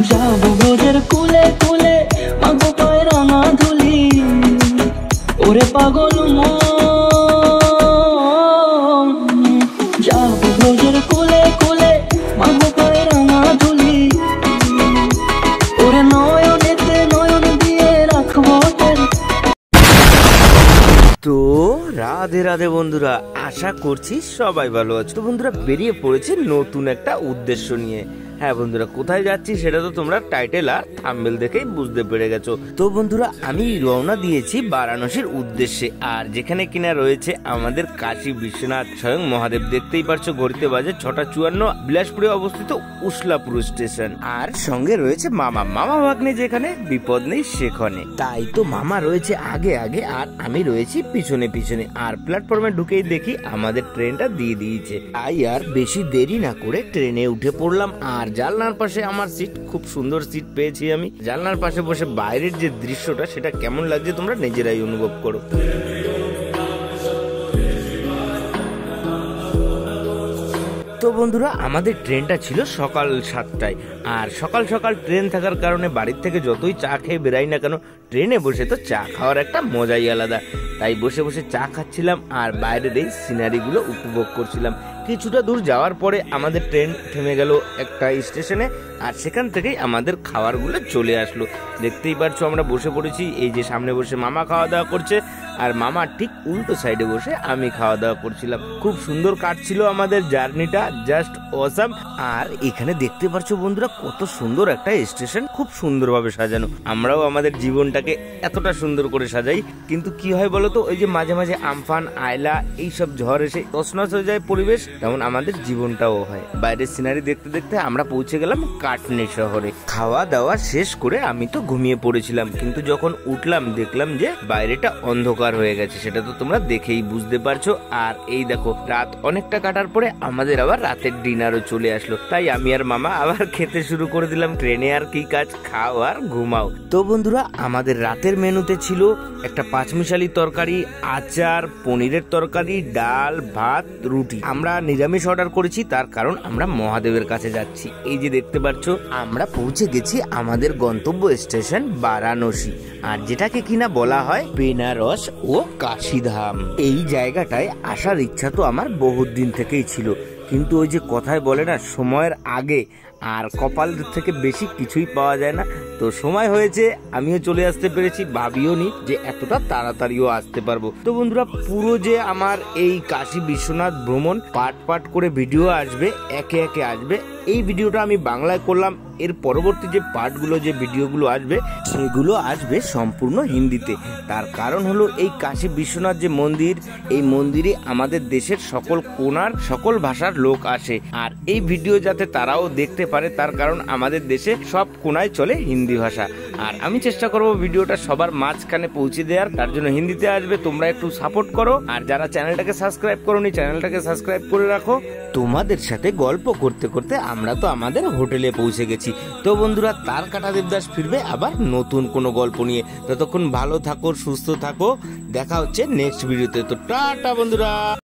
যাবো ব্রজের কুলে কুলে মাগো পায় রাঙা ধুলি, ওরে পাগল মন। যাবো ব্রজের কুলে কুলে মাগো পায় রাঙা ধুলি, ওরে নয়নেতে নয়ন দিয়ে রাখবো তোর। তো রাধে রাধে বন্ধুরা, আশা করছি সবাই ভালো আছো। তো বন্ধুরা বেরিয়ে পড়েছে নতুন একটা উদ্দেশ্য নিয়ে। হ্যাঁ বন্ধুরা, কোথায় যাচ্ছি সেটা তো তোমরা টাইটেল আর থাম্বনেল দেখেই বুঝতে পেরে গেছো। তো বন্ধুরা আমি রওনা দিয়েছি বারাণসীর উদ্দেশ্যে, আর যেখানে কিনা রয়েছে আমাদের কাশী বিশ্বনাথ স্বয়ং মহাদেব। দেখতেই পারছো ঘড়িতে বাজে 6:54, বিলাসপুরে অবস্থিত উসলাপুর স্টেশন। আর সঙ্গে রয়েছে মামা ভাগ্নে, যেখানে বিপদ নেই সেখানে। তাই তো মামা রয়েছে আগে আগে আর আমি রয়েছি পিছনে পিছনে। আর প্ল্যাটফর্মে ঢুকেই দেখি আমাদের ট্রেনটা দিয়ে দিয়েছে। তাই আর বেশি দেরি না করে ট্রেনে উঠে পড়লাম। আর জানলার পাশে আমার সিট, খুব সুন্দর সিট পেয়েছি আমি। জানলার পাশে বসে বাইরের যে দৃশ্যটা সেটা কেমন লাগছে তোমরা নিজেরাই অনুভব করো। তো বন্ধুরা আমাদের ট্রেনটা ছিল সকাল 7টায়। আর সকাল সকাল ট্রেন থাকার কারণে বাড়ির থেকে যতই চা খেয়ে বেরাই না কেন, ট্রেনে বসে তো চা খাওয়ার একটা মজাই আলাদা। তাই বসে বসে চা খাচ্ছিলাম আর বাইরের এই সিনারিগুলো উপভোগ করছিলাম। কিছুটা দূর যাওয়ার পরে আমাদের ট্রেন থেমে গেল একটা স্টেশনে, আর সেখান থেকেই আমাদের খাবারগুলো চলে আসলো। দেখতেই পারছো আমরা বসে পড়েছি। এই যে সামনে বসে মামা খাওয়া দাওয়া করছে, আর মামার ঠিক উল্টো সাইডে বসে আমি খাওয়া দাওয়া করছিলাম। খুব সুন্দর কাটছিল আমাদের জার্নিটা, জাস্ট অসাম। আর এখানে দেখতে পারছো বন্ধুরা কত সুন্দর একটা স্টেশন, খুব সুন্দরভাবে সাজানো। আমরাও আমাদের জীবনটাকে এতটা সুন্দর করে সাজাই, কিন্তু কি হয় বলতো, ওই যে মাঝে মাঝে আমফান আয়লা এইসব ঝড় এসে তছনছ হয়ে যায় পরিবেশ, তেমন আমাদের জীবনটাও হয়। বাইরের সিনারি দেখতে দেখতে আমরা পৌঁছে গেলাম কাটনি শহরে। খাওয়া দাওয়া শেষ করে আমি তো ঘুমিয়ে পড়েছিলাম, কিন্তু যখন উঠলাম দেখলাম যে বাইরেটা অন্ধকার হয়ে গেছে। সেটা তো তোমরা দেখেই বুঝতে পারছো। আর এই দেখো রাত অনেকটা কাটার পরে আমাদের আবার রাতের ডিনারও চলে আসলো। তাই আমি আর মামা আবার খেতে শুরু করে দিলাম। ট্রেনে আর কি কাজ, খাও আর ঘুমাও। তো বন্ধুরা আমাদের রাতের মেনুতে ছিল একটা পাঁচমিশালি তরকারি, আচার, পনিরের তরকারি, ডাল, ভাত, রুটি। আমরা নিরামিষ অর্ডার করেছি, তার কারণ আমরা মহাদেবের কাছে যাচ্ছি। এই যে দেখতে পাচ্ছ আমরা পৌঁছে গেছি আমাদের গন্তব্য স্টেশন বারাণসী, আর যেটাকে কিনা বলা হয় বেনারস ও কাশীধাম। এই জায়গাটায় আসার ইচ্ছা তো আমার বহুত দিন থেকেই ছিল, কিন্তু ওই যে কথায় বলে না, সময়ের আগে আর কপাল থেকে বেশি কিছুই পাওয়া যায় না। তো সময় হয়েছে, আমিও চলে আসতে পেরেছি। ভাবিও নি যে এতটা তাড়াতাড়িও আসতে পারবো। তো বন্ধুরা পুরো যে আমার এই কাশী বিশ্বনাথ ভ্রমণ পার্ট পার্ট করে ভিডিও আসবে, একে একে আসবে। এই ভিডিওটা আমি বাংলায় করলাম, এর পরবর্তী যে পার্টগুলো, যে ভিডিওগুলো আসবে সেগুলো আসবে সম্পূর্ণ হিন্দিতে। তার কারণ হলো এই কাশী বিশ্বনাথ যে মন্দির, এই মন্দিরে আমাদের দেশের সকল কোণার সকল ভাষার লোক আসে। আর এই ভিডিও যাতে তারাও দেখতে পারে, তার কারণ আমাদের দেশে সব কোণায় চলে হিন্দি ভাষা। আর আমি চেষ্টা করব ভিডিওটা সবার মাঝখানে পৌঁছে দেওয়ার, তার জন্য হিন্দিতে আসবে। তোমরা একটু সাপোর্ট করো, আর যারা চ্যানেলটাকে সাবস্ক্রাইব করোনি চ্যানেলটাকে সাবস্ক্রাইব করে রাখো। তোমাদের সাথে গল্প করতে করতে আমরা তো আমাদের হোটেলে পৌঁছে গেছি। তো বন্ধুরা তার কাটা দেবদাস ফিরবে আবার নতুন কোনো গল্প নিয়ে। ততক্ষণ ভালো থাকো, সুস্থ থাকো, দেখা হচ্ছে নেক্সট ভিডিওতে। তো টাটা বন্ধুরা।